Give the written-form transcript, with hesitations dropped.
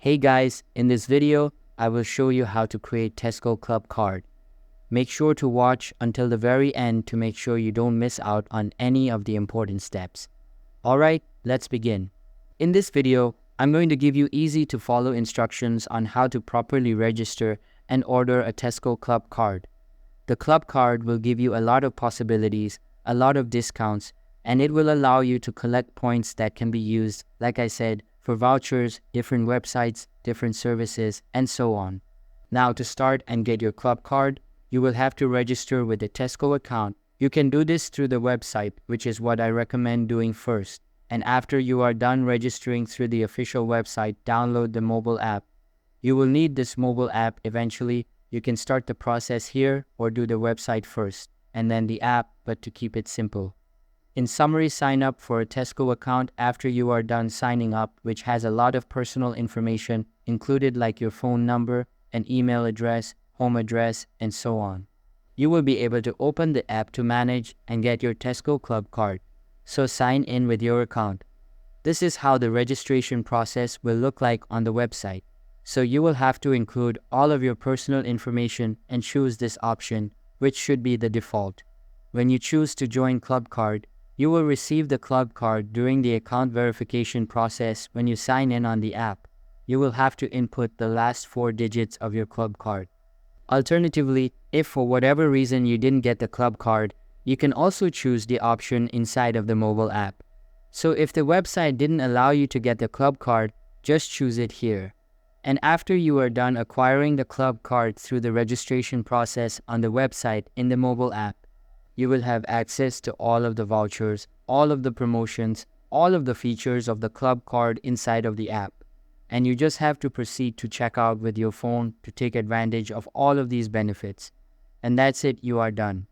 Hey guys, in this video, I will show you how to create Tesco Clubcard. Make sure to watch until the very end to make sure you don't miss out on any of the important steps. Alright, let's begin. In this video, I'm going to give you easy to follow instructions on how to properly register and order a Tesco Clubcard. The Clubcard will give you a lot of possibilities, a lot of discounts, and it will allow you to collect points that can be used, like I said, for vouchers, different websites, different services, and so on. Now to start and get your Clubcard, you will have to register with a Tesco account. You can do this through the website, which is what I recommend doing first. And after you are done registering through the official website, download the mobile app. You will need this mobile app eventually. You can start the process here or do the website first, and then the app, but to keep it simple. In summary, sign up for a Tesco account after you are done signing up, which has a lot of personal information included like your phone number, an email address, home address, and so on. You will be able to open the app to manage and get your Tesco Clubcard. So sign in with your account. This is how the registration process will look like on the website. So you will have to include all of your personal information and choose this option, which should be the default. When you choose to join Clubcard, you will receive the Clubcard during the account verification process when you sign in on the app. You will have to input the last 4 digits of your Clubcard. Alternatively, if for whatever reason you didn't get the Clubcard, you can also choose the option inside of the mobile app. So if the website didn't allow you to get the Clubcard, just choose it here. And after you are done acquiring the Clubcard through the registration process on the website in the mobile app, you will have access to all of the vouchers, all of the promotions, all of the features of the Clubcard inside of the app. And you just have to proceed to check out with your phone to take advantage of all of these benefits. And that's it, you are done.